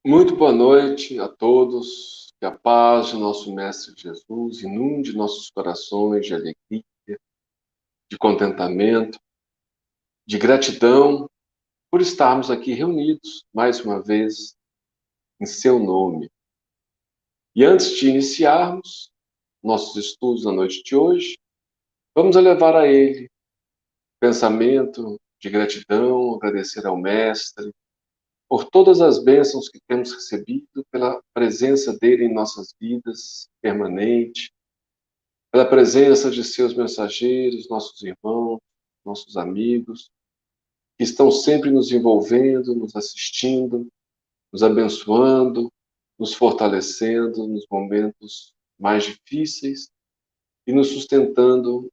Muito boa noite a todos. Que a paz de nosso Mestre Jesus inunde nossos corações de alegria, de contentamento, de gratidão por estarmos aqui reunidos mais uma vez em seu nome. E antes de iniciarmos nossos estudos na noite de hoje, vamos elevar a Ele pensamento de gratidão, agradecer ao Mestre por todas as bênçãos que temos recebido, pela presença dele em nossas vidas permanente, pela presença de seus mensageiros, nossos irmãos, nossos amigos, que estão sempre nos envolvendo, nos assistindo, nos abençoando, nos fortalecendo nos momentos mais difíceis e nos sustentando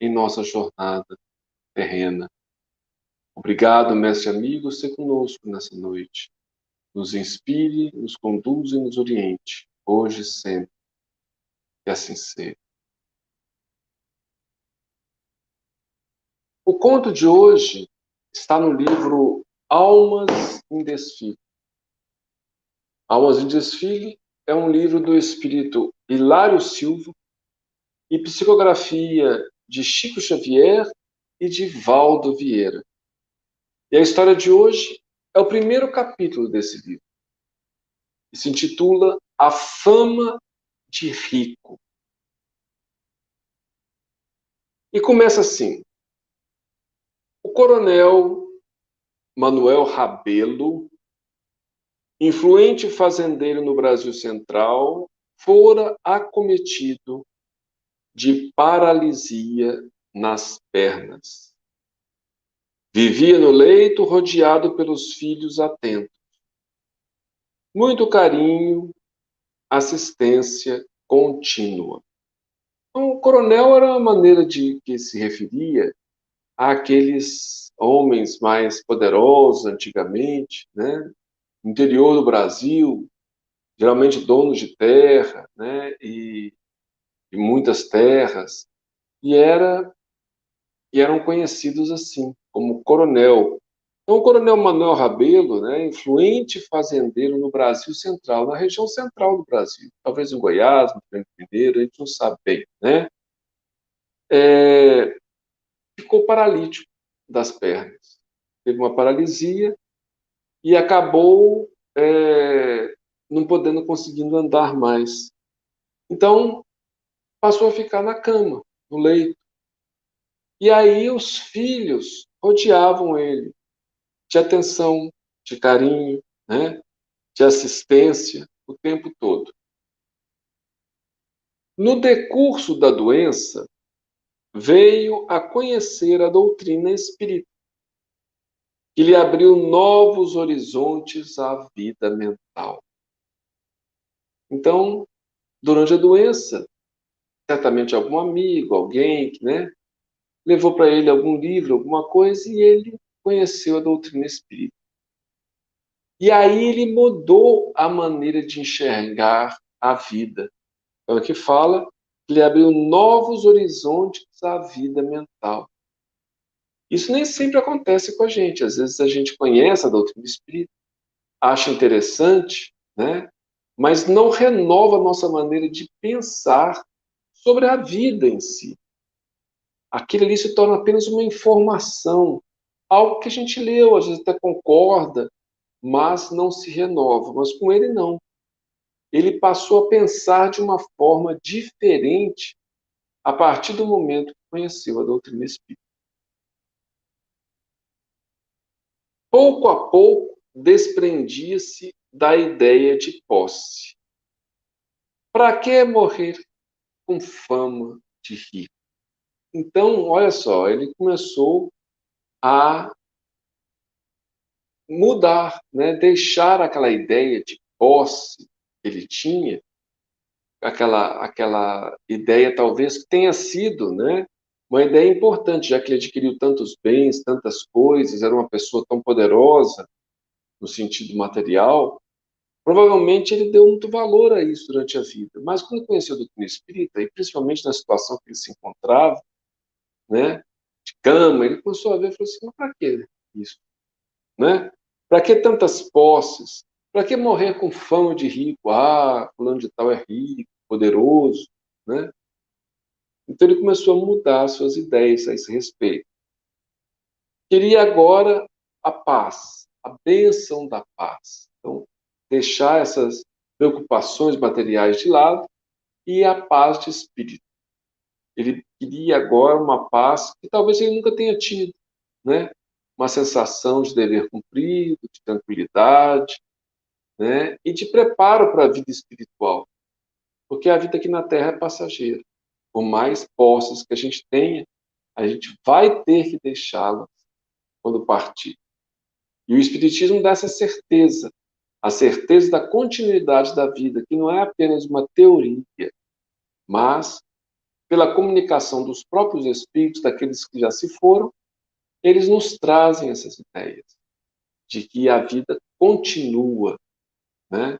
em nossa jornada terrena. Obrigado, mestre amigo, ser conosco nessa noite. Nos inspire, nos conduza e nos oriente, hoje e sempre. Que assim seja. O conto de hoje está no livro Almas em Desfile. Almas em Desfile é um livro do espírito Hilário Silva e psicografia de Chico Xavier e de Valdo Vieira. E a história de hoje é o primeiro capítulo desse livro, que se intitula A Fama de Rico. E começa assim: o coronel Manuel Rabelo, influente fazendeiro no Brasil Central, fora acometido de paralisia nas pernas. Vivia no leito rodeado pelos filhos atentos. Muito carinho, assistência contínua. Então, o coronel era uma maneira de que se referia àqueles homens mais poderosos antigamente, né? No interior do Brasil, geralmente donos de terra, né? E muitas terras, e eram conhecidos assim, como coronel. Então, o coronel Manuel Rabelo, né, influente fazendeiro no Brasil Central, na região central do Brasil, talvez em Goiás, no Rio de Janeiro, a gente não sabe bem, né? Ficou paralítico das pernas. Teve uma paralisia e acabou não podendo, conseguindo andar mais. Então, passou a ficar na cama, no leito. E aí os filhos rodeavam ele, de atenção, de carinho, né? De assistência o tempo todo. No decurso da doença, veio a conhecer a doutrina espírita, que lhe abriu novos horizontes à vida mental. Então, durante a doença, certamente algum amigo, alguém, né, levou para ele algum livro, alguma coisa, e ele conheceu a doutrina espírita. E aí ele mudou a maneira de enxergar a vida. Então, aqui fala que ele abriu novos horizontes à vida mental. Isso nem sempre acontece com a gente. Às vezes a gente conhece a doutrina espírita, acha interessante, né? Mas não renova a nossa maneira de pensar sobre a vida em si. Aquilo ali se torna apenas uma informação, algo que a gente leu, às vezes até concorda, mas não se renova. Mas com ele não. Ele passou a pensar de uma forma diferente a partir do momento que conheceu a doutrina espírita. Pouco a pouco, desprendia-se da ideia de posse. Para que morrer com fama de rico? Então, olha só, ele começou a mudar, né? Deixar aquela ideia de posse que ele tinha, aquela ideia talvez que tenha sido, né, uma ideia importante, já que ele adquiriu tantos bens, tantas coisas, era uma pessoa tão poderosa no sentido material, provavelmente ele deu muito valor a isso durante a vida. Mas quando conheceu a doutrina espírita, e principalmente na situação que ele se encontrava, né, de cama, ele começou a ver e falou assim: mas para que isso? Né? Para que tantas posses? Para que morrer com fama de rico? Ah, fulano de tal é rico, poderoso, né? Então ele começou a mudar suas ideias a esse respeito. Queria agora a paz, a bênção da paz. Então, deixar essas preocupações materiais de lado e a paz de espírito. Ele queria agora uma paz que talvez ele nunca tenha tido, né? Uma sensação de dever cumprido, de tranquilidade, né? E de preparo para a vida espiritual, porque a vida aqui na Terra é passageira. Por mais posses que a gente tenha, a gente vai ter que deixá-la quando partir. E o Espiritismo dá essa certeza, a certeza da continuidade da vida, que não é apenas uma teoria, mas pela comunicação dos próprios espíritos, daqueles que já se foram, eles nos trazem essas ideias de que a vida continua, né?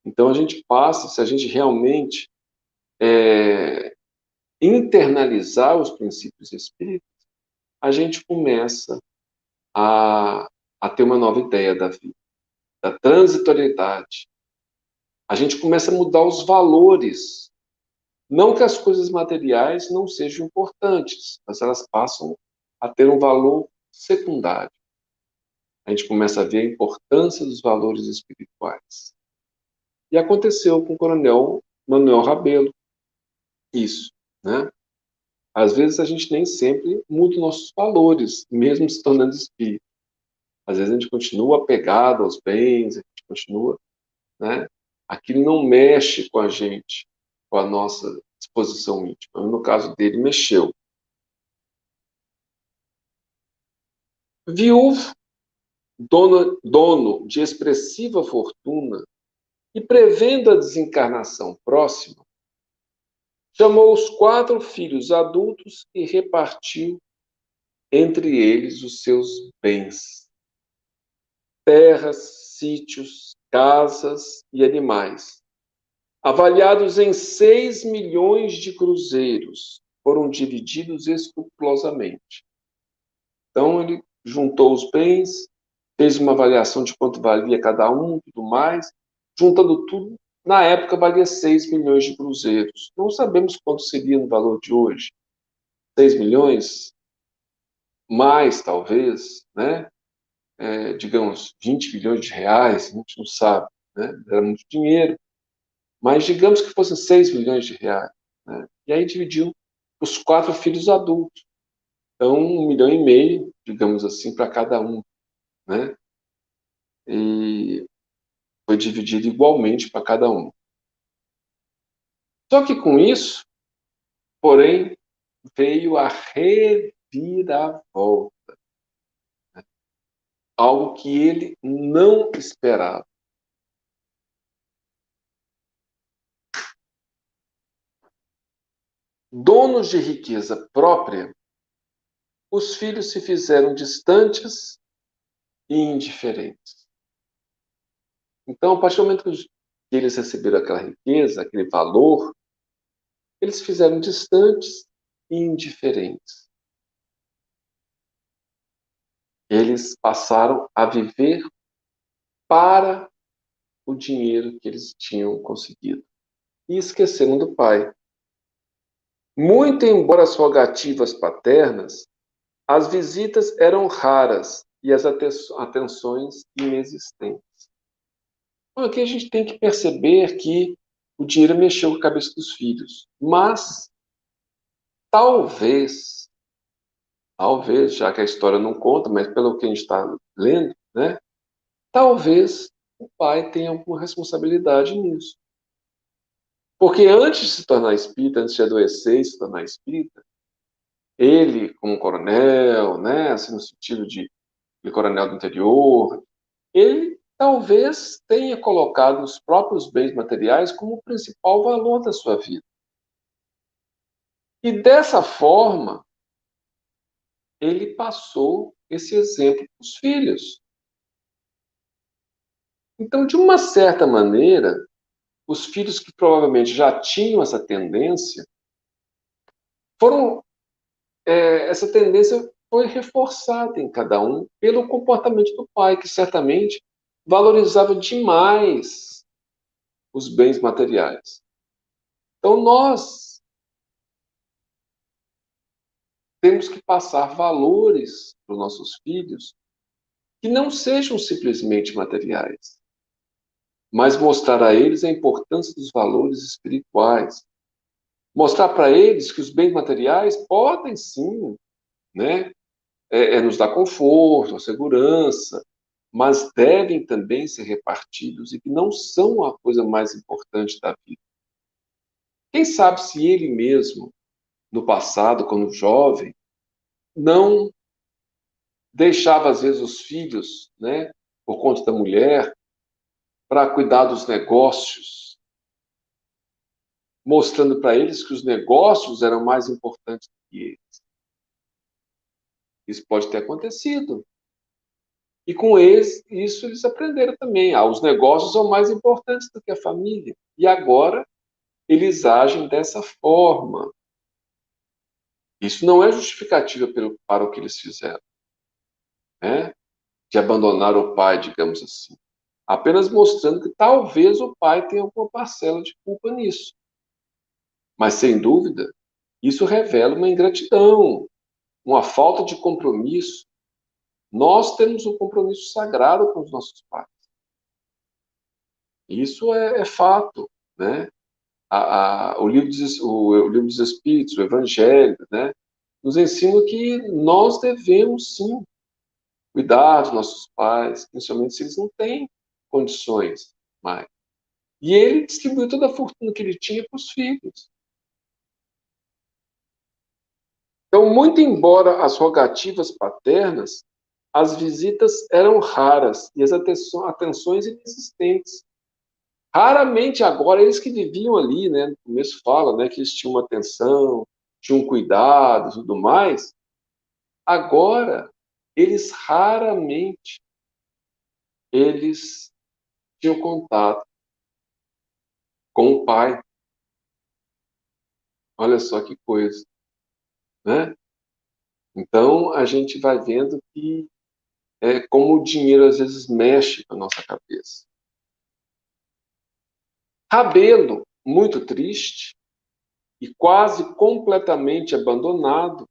Então a gente passa, se a gente realmente internalizar os princípios espíritas, a gente começa a, a ter uma nova ideia da vida, da transitoriedade. A gente começa a mudar os valores. Não que as coisas materiais não sejam importantes, mas elas passam a ter um valor secundário. A gente começa a ver a importância dos valores espirituais. E aconteceu com o coronel Manuel Rabelo isso, né? Às vezes a gente nem sempre muda nossos valores, mesmo se tornando espírita. Às vezes a gente continua apegado aos bens, a gente continua, né? Aquilo não mexe com a gente, com a nossa disposição íntima. No caso dele, mexeu. Viúvo, dono de expressiva fortuna e prevendo a desencarnação próxima, chamou os 4 filhos adultos e repartiu entre eles os seus bens, terras, sítios, casas e animais, avaliados em 6 milhões de cruzeiros, foram divididos escrupulosamente. Então, ele juntou os bens, fez uma avaliação de quanto valia cada um, tudo mais, juntando tudo, na época valia 6 milhões de cruzeiros. Não sabemos quanto seria no valor de hoje. 6 milhões? Mais, talvez, né? Digamos, 20 milhões de reais, a gente não sabe, né? Era muito dinheiro. Mas digamos que fossem 6 milhões de reais. Né? E aí dividiu os 4 filhos adultos. Então, 1,5 milhão, digamos assim, para cada um. Né? E foi dividido igualmente para cada um. Só que com isso, porém, veio a reviravolta. Né? Algo que ele não esperava. Donos de riqueza própria, os filhos se fizeram distantes e indiferentes. Então, a partir do momento que eles receberam aquela riqueza, aquele valor, eles se fizeram distantes e indiferentes. Eles passaram a viver para o dinheiro que eles tinham conseguido. E esqueceram do pai. Muito embora as rogativas paternas, as visitas eram raras e as atenções inexistentes. Então, aqui a gente tem que perceber que o dinheiro mexeu com a cabeça dos filhos. Mas, talvez, já que a história não conta, mas pelo que a gente está lendo, né? Talvez o pai tenha alguma responsabilidade nisso. Porque antes de se tornar espírita, antes de adoecer e se tornar espírita, ele, como coronel, né, assim, no sentido de coronel do interior, ele talvez tenha colocado os próprios bens materiais como o principal valor da sua vida. E dessa forma, ele passou esse exemplo para os filhos. Então, de uma certa maneira, os filhos que provavelmente já tinham essa tendência, essa tendência foi reforçada em cada um pelo comportamento do pai, que certamente valorizava demais os bens materiais. Então, nós temos que passar valores para os nossos filhos que não sejam simplesmente materiais, mas mostrar a eles a importância dos valores espirituais. Mostrar para eles que os bens materiais podem sim, né, nos dar conforto, segurança, mas devem também ser repartidos e que não são a coisa mais importante da vida. Quem sabe se ele mesmo, no passado, quando jovem, não deixava às vezes os filhos, né, por conta da mulher, para cuidar dos negócios, mostrando para eles que os negócios eram mais importantes do que eles. Isso pode ter acontecido. E com isso eles aprenderam também. Os negócios são mais importantes do que a família. E agora eles agem dessa forma. Isso não é justificativa para o que eles fizeram, né? De abandonar o pai, digamos assim. Apenas mostrando que talvez o pai tenha alguma parcela de culpa nisso. Mas, sem dúvida, isso revela uma ingratidão, uma falta de compromisso. Nós temos um compromisso sagrado com os nossos pais. Isso é fato, né? O livro dos Espíritos, o Evangelho, né? Nos ensina que nós devemos, sim, cuidar dos nossos pais, principalmente se eles não têm condições mais. E ele distribuiu toda a fortuna que ele tinha para os filhos. Então, muito embora as rogativas paternas, as visitas eram raras e as atenções inexistentes. Raramente agora, eles que viviam ali, né, no começo fala, né, que eles tinham uma atenção, tinham um cuidado e tudo mais. Agora, eles raramente eles tinham contato com o pai. Olha só que coisa, né? Então, a gente vai vendo que é como o dinheiro às vezes mexe com a nossa cabeça. Rabelo, muito triste e quase completamente abandonado,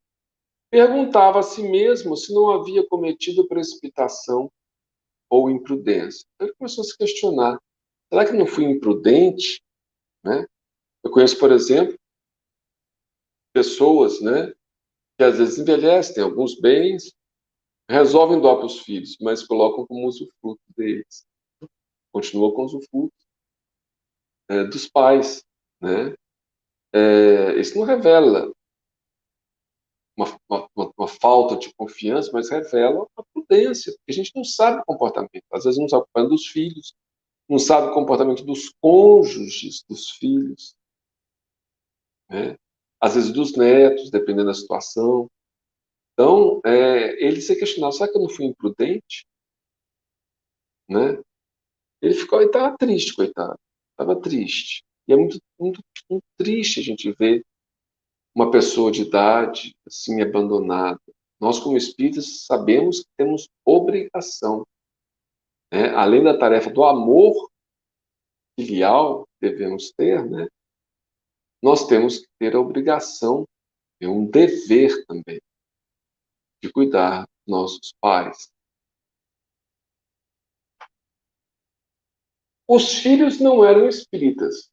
perguntava a si mesmo se não havia cometido precipitação ou imprudência. Então, ele começou a se questionar: será que não fui imprudente? Né? Eu conheço, por exemplo, pessoas, né, que às vezes envelhecem, têm alguns bens, resolvem doar para os filhos, mas colocam como usufruto deles. Continuam com os usufrutos dos pais. Né? Isso não revela uma falta de confiança, mas revela uma prudência, porque a gente não sabe o comportamento. Às vezes não sabe o comportamento dos filhos, não sabe o comportamento dos cônjuges dos filhos, né? Às vezes dos netos, dependendo da situação. Então, ele se questionava: será que eu não fui imprudente? Né? Ele estava triste, coitado. Estava triste. E é muito, muito, muito triste a gente ver uma pessoa de idade assim abandonada. Nós, como espíritas, sabemos que temos obrigação, né? Além da tarefa do amor filial que devemos ter, né? Nós temos que ter a obrigação, um dever também, de cuidar dos nossos pais. Os filhos não eram espíritas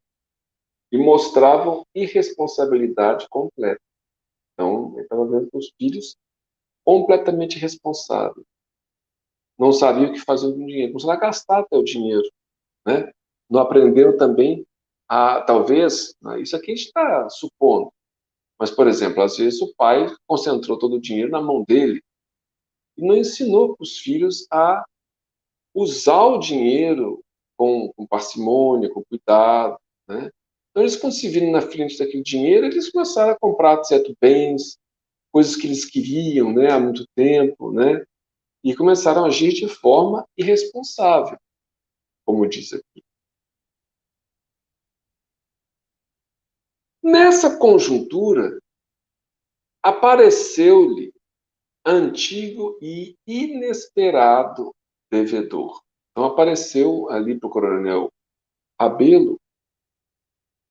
e mostravam irresponsabilidade completa. Então, ele estava vendo os filhos completamente responsáveis. Não sabiam o que fazer com o dinheiro, começaram a gastar até o dinheiro. Né? Não aprenderam também talvez, isso aqui a gente está supondo, mas, por exemplo, às vezes o pai concentrou todo o dinheiro na mão dele e não ensinou para os filhos a usar o dinheiro com parcimônia, com cuidado. Né? Então, eles, quando se viram na frente daquele dinheiro, eles começaram a comprar certos bens, coisas que eles queriam, né, há muito tempo, né? E começaram a agir de forma irresponsável, como diz aqui. Nessa conjuntura, apareceu-lhe antigo e inesperado devedor. Então apareceu ali para o coronel Rabelo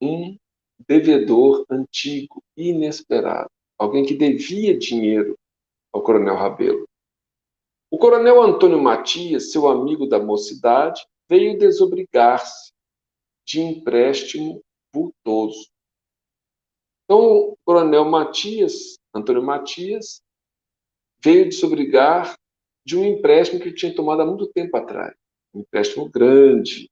um devedor antigo, inesperado. Alguém que devia dinheiro ao coronel Rabelo. O coronel Antônio Matias, seu amigo da mocidade, veio desobrigar-se de empréstimo vultoso. Então, o coronel Matias, Antônio Matias, veio desobrigar de um empréstimo que ele tinha tomado há muito tempo atrás. Um empréstimo grande,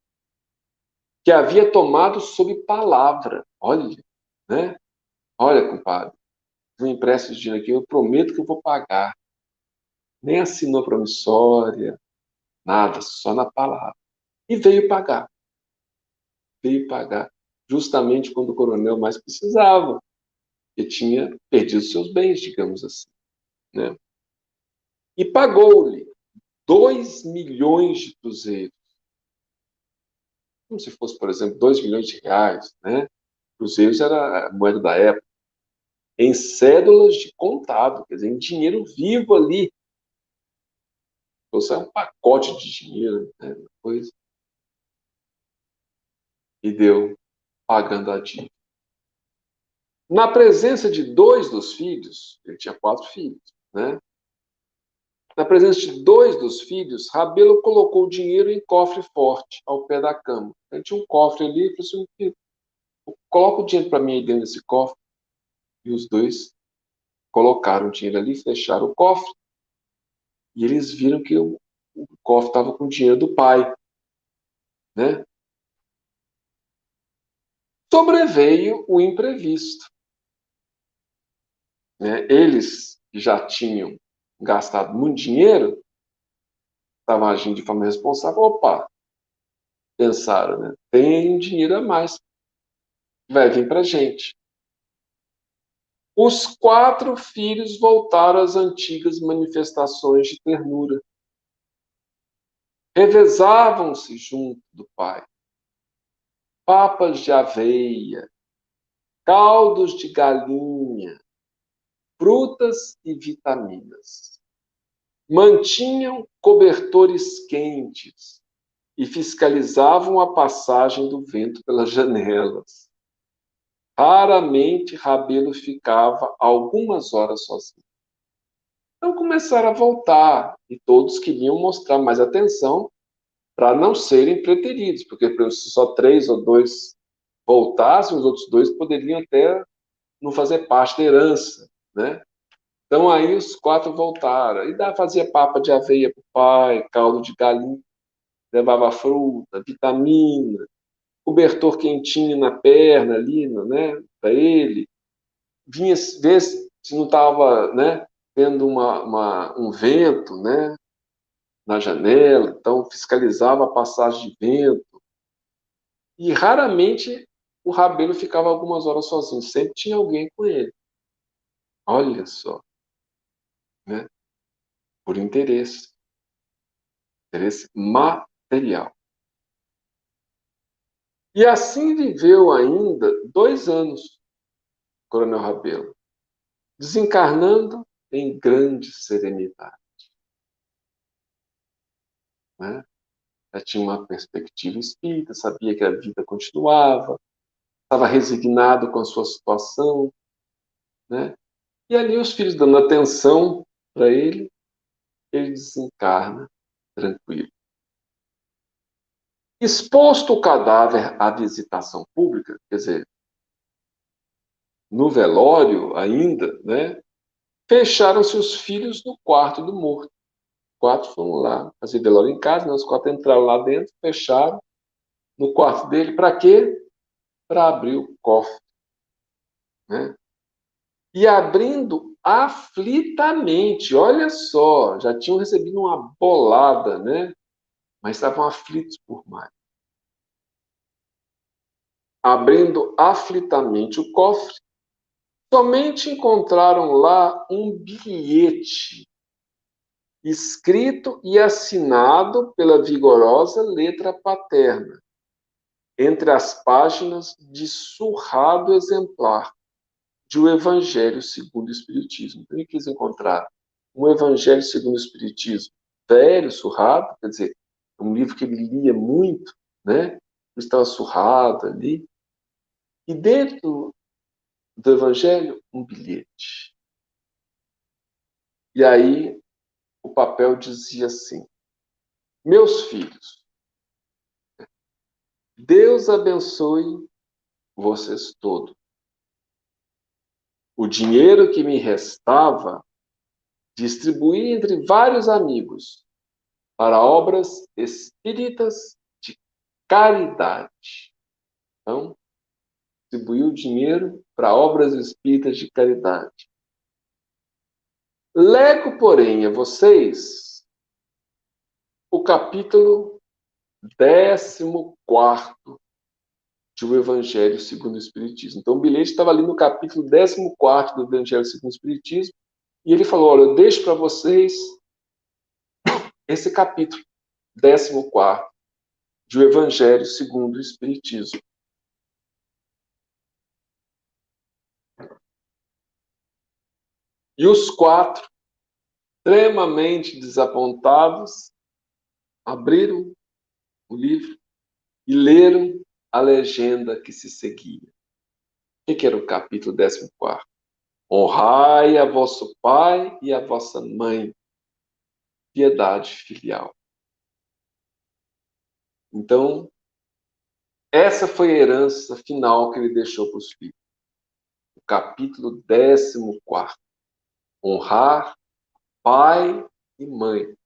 que havia tomado sob palavra. Olha, né? Olha, compadre, um empréstimo de dinheiro aqui, eu prometo que eu vou pagar. Nem assinou promissória, nada, só na palavra. E veio pagar. Veio pagar. Justamente quando o coronel mais precisava. Ele tinha perdido seus bens, digamos assim. Né? E pagou-lhe 2 milhões de cruzeiros. Como se fosse, por exemplo, 2 milhões de reais. Né? Cruzeiros era a moeda da época. Em cédulas de contado, quer dizer, em dinheiro vivo ali. Ou seja, um pacote de dinheiro, né? Coisa. E deu pagando a dívida. Na presença de 2 dos filhos, ele tinha 4 filhos, né? Na presença de 2 dos filhos, Rabelo colocou o dinheiro em cofre forte, ao pé da cama. Ele tinha um cofre ali e falou assim: coloca o dinheiro para mim aí dentro desse cofre. E os 2 colocaram o dinheiro ali, fecharam o cofre, e eles viram que o cofre estava com o dinheiro do pai. Né? Sobreveio o imprevisto. Né? Eles que já tinham gastado muito dinheiro, estavam agindo de forma responsável. Opa, pensaram, né? Tem dinheiro a mais, vai vir para a gente. Os 4 filhos voltaram às antigas manifestações de ternura. Revezavam-se junto do pai. Papas de aveia, caldos de galinha, frutas e vitaminas. Mantinham cobertores quentes e fiscalizavam a passagem do vento pelas janelas. Raramente Rabelo ficava algumas horas sozinho. Então começaram a voltar e todos queriam mostrar mais atenção para não serem preteridos, porque se só 3 ou 2 voltassem, os outros 2 poderiam até não fazer parte da herança, né? Então aí os 4 voltaram. E fazia papa de aveia para o pai, caldo de galinha, levava fruta, vitamina, cobertor quentinho na perna ali, né, para ele. Vinha ver se não estava, né, tendo um vento, né, na janela, então fiscalizava a passagem de vento. E raramente o Rabelo ficava algumas horas sozinho, sempre tinha alguém com ele. Olha só, né? Por interesse, interesse material. E assim viveu ainda 2 anos, Coronel Rabelo, desencarnando em grande serenidade. Né? Já tinha uma perspectiva espírita, sabia que a vida continuava, estava resignado com a sua situação, né? E ali os filhos dando atenção para ele desencarna tranquilo. Exposto o cadáver à visitação pública, quer dizer, no velório ainda, né? Fecharam-se os filhos no quarto do morto. Os 4 foram lá fazer velório em casa, né? Os 4 entraram lá dentro, fecharam no quarto dele. Para quê? Para abrir o cofre. Né? E abrindo aflitamente, olha só, já tinham recebido uma bolada, né? Mas estavam aflitos por mais. Abrindo aflitamente o cofre, somente encontraram lá um bilhete escrito e assinado pela vigorosa letra paterna, entre as páginas de surrado exemplar de O Evangelho segundo o Espiritismo. Então, ele quis encontrar um Evangelho segundo o Espiritismo velho, surrado, quer dizer, um livro que ele lia muito, né? Eu estava surrado ali. E dentro do Evangelho, um bilhete. E aí o papel dizia assim: meus filhos, Deus abençoe vocês todos. O dinheiro que me restava, distribuí entre vários amigos para obras espíritas de caridade. Então, distribuiu o dinheiro para obras espíritas de caridade. Lego, porém, a vocês o capítulo 14º de O Evangelho segundo o Espiritismo. Então, o bilhete estava ali no capítulo 14º do Evangelho segundo o Espiritismo, e ele falou: olha, eu deixo para vocês esse capítulo 14º de O Evangelho segundo o Espiritismo. E os quatro, extremamente desapontados, abriram o livro e leram a legenda que se seguia. O que era o capítulo 14º? Honrai a vosso pai e a vossa mãe, piedade filial. Então, essa foi a herança final que ele deixou para os filhos. O capítulo 14º. Honrar pai e mãe,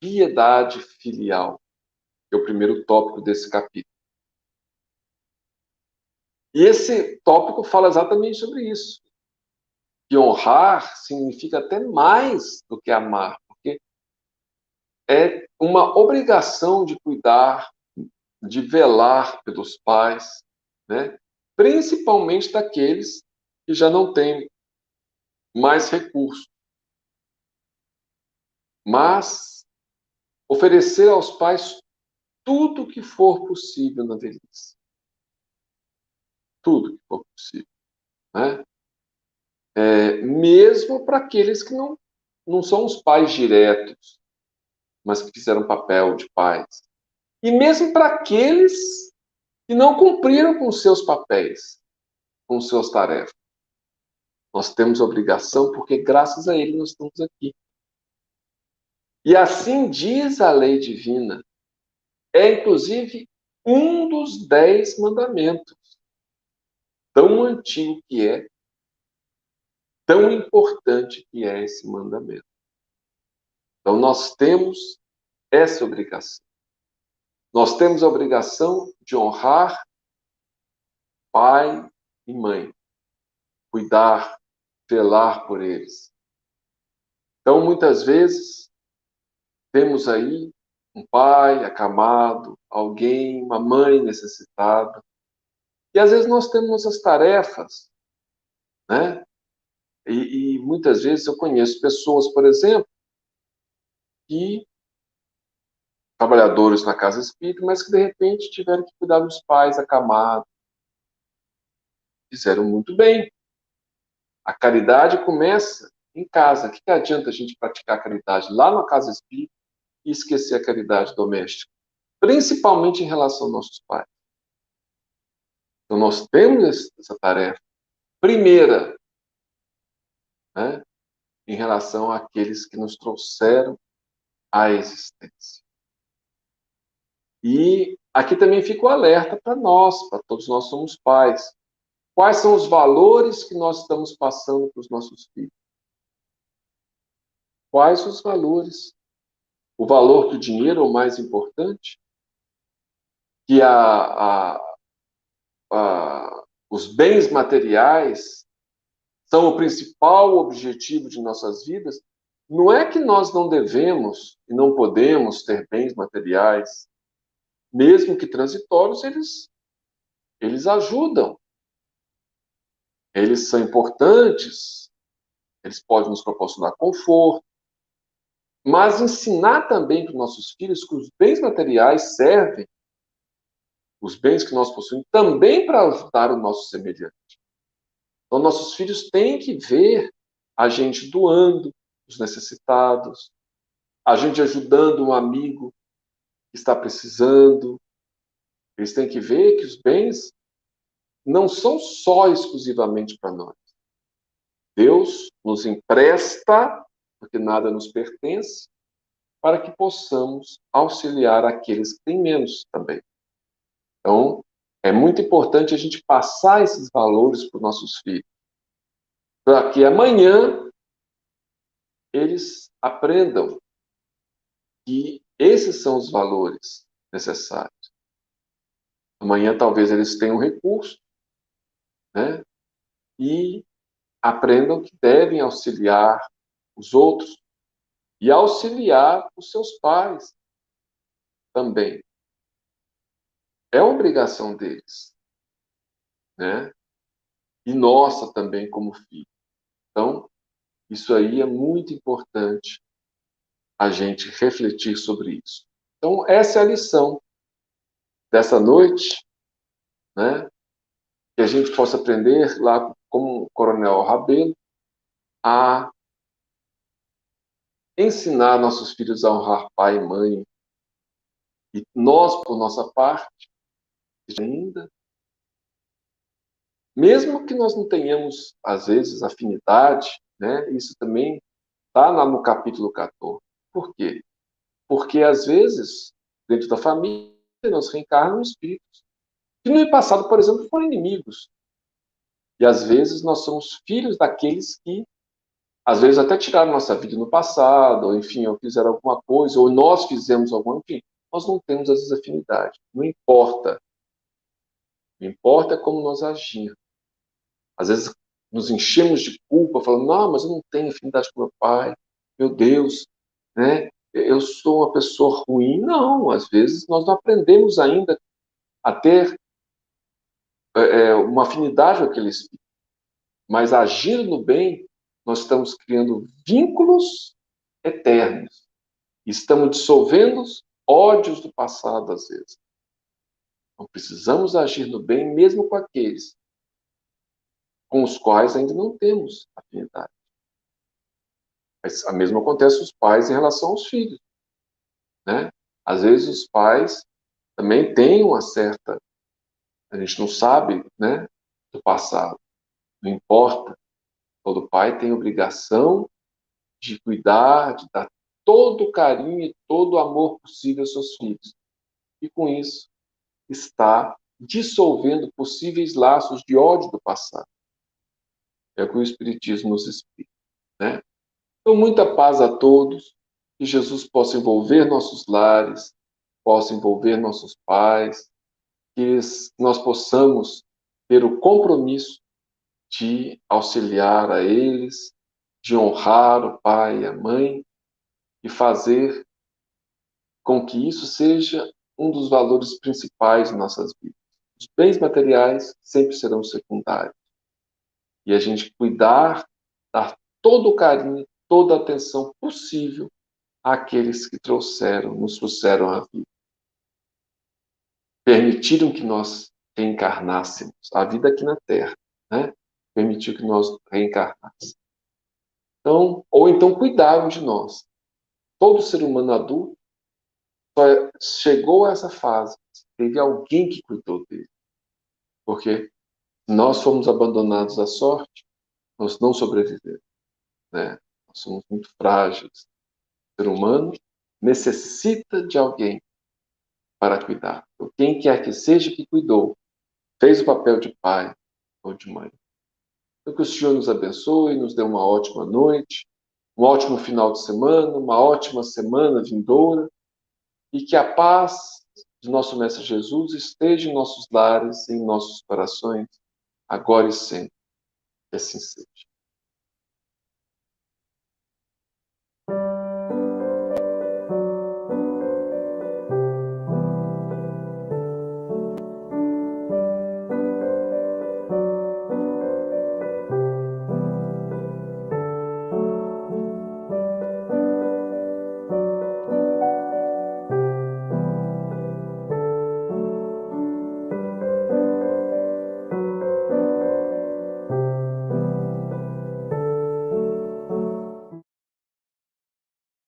piedade filial. É o primeiro tópico desse capítulo. E esse tópico fala exatamente sobre isso. Que honrar significa até mais do que amar, porque é uma obrigação de cuidar, de velar pelos pais, né? Principalmente daqueles que já não têm mais recursos. Mas oferecer aos pais tudo que for possível na velhice. Tudo que for possível, né? Mesmo para aqueles que não são os pais diretos, mas que fizeram papel de pais. E mesmo para aqueles que não cumpriram com seus papéis, com suas tarefas. Nós temos obrigação porque graças a ele nós estamos aqui. E assim diz a lei divina. É inclusive um dos 10 mandamentos. Tão antigo que é, tão importante que é esse mandamento. Então nós temos essa obrigação. Nós temos a obrigação de honrar pai e mãe, cuidar, velar por eles. Então, muitas vezes, temos aí um pai acamado, alguém, uma mãe necessitada, e às vezes nós temos as tarefas, né? E muitas vezes eu conheço pessoas, por exemplo, que trabalhadores na casa espírita, mas que de repente tiveram que cuidar dos pais acamados. Fizeram muito bem. A caridade começa em casa. O que adianta a gente praticar a caridade lá na casa espírita e esquecer a caridade doméstica? Principalmente em relação aos nossos pais. Então nós temos essa tarefa. Primeira, né, em relação àqueles que nos trouxeram à existência. E aqui também fica o alerta para nós, para todos nós somos pais. Quais são os valores que nós estamos passando para os nossos filhos? Quais os valores? O valor que o dinheiro é o mais importante? Que os bens materiais são o principal objetivo de nossas vidas? Não é que nós não devemos e não podemos ter bens materiais, mesmo que transitórios, eles ajudam. Eles são importantes, eles podem nos proporcionar conforto, mas ensinar também para os nossos filhos que os bens materiais servem, os bens que nós possuímos, também para ajudar o nosso semelhante. Então, nossos filhos têm que ver a gente doando os necessitados, a gente ajudando um amigo que está precisando. Eles têm que ver que os bens não são só exclusivamente para nós. Deus nos empresta, porque nada nos pertence, para que possamos auxiliar aqueles que têm menos também. Então, é muito importante a gente passar esses valores para os nossos filhos, para que amanhã eles aprendam que esses são os valores necessários. Amanhã talvez eles tenham recurso, né? E aprendam que devem auxiliar os outros e auxiliar os seus pais também. É obrigação deles, né? E nossa também como filho. Então, isso aí é muito importante a gente refletir sobre isso. Então, essa é a lição dessa noite, né? Que a gente possa aprender lá com o Coronel Rabelo a ensinar nossos filhos a honrar pai e mãe. E nós, por nossa parte, ainda, mesmo que nós não tenhamos, às vezes, afinidade, né? Isso também está lá no capítulo 14. Por quê? Porque, às vezes, dentro da família, nós reencarnam espíritos que no passado, por exemplo, foram inimigos. E, às vezes, nós somos filhos daqueles que, às vezes, até tiraram nossa vida no passado, ou, enfim, ou fizeram alguma coisa, ou nós fizemos alguma, enfim, nós não temos, às vezes, afinidade. Não importa. O que importa é como nós agimos. Às vezes, nos enchemos de culpa, falando, não, mas eu não tenho afinidade com meu pai. Meu Deus, né? Eu sou uma pessoa ruim. Não, às vezes nós não aprendemos ainda a ter uma afinidade com aquele espírito. Mas agindo no bem, nós estamos criando vínculos eternos. Estamos dissolvendo ódios do passado, às vezes. Então, precisamos agir no bem, mesmo com aqueles com os quais ainda não temos afinidade. Mas a mesma acontece com os pais em relação aos filhos, né? Às vezes os pais também têm uma certa, a gente não sabe, né, do passado. Não importa. Todo pai tem obrigação de cuidar, de dar todo o carinho e todo o amor possível aos seus filhos. E com isso está dissolvendo possíveis laços de ódio do passado. É o que o Espiritismo nos explica, né? Então, muita paz a todos, que Jesus possa envolver nossos lares, possa envolver nossos pais, que nós possamos ter o compromisso de auxiliar a eles, de honrar o pai e a mãe e fazer com que isso seja um dos valores principais de nossas vidas. Os bens materiais sempre serão secundários. E a gente cuidar, dar todo o carinho, toda a atenção possível àqueles que nos trouxeram a vida. Permitiram que nós reencarnássemos a vida aqui na Terra, né? Permitiu que nós reencarnássemos. Então, ou então cuidaram de nós. Todo ser humano adulto só chegou a essa fase, teve alguém que cuidou dele. Porque se nós fomos abandonados à sorte, nós não sobrevivemos, né? Nós somos muito frágeis. O ser humano necessita de alguém para cuidar. Então, quem quer que seja que cuidou, fez o papel de pai ou de mãe. Então, que o Senhor nos abençoe, nos dê uma ótima noite, um ótimo final de semana, uma ótima semana vindoura, e que a paz de nosso Mestre Jesus esteja em nossos lares, em nossos corações, agora e sempre. Que assim seja.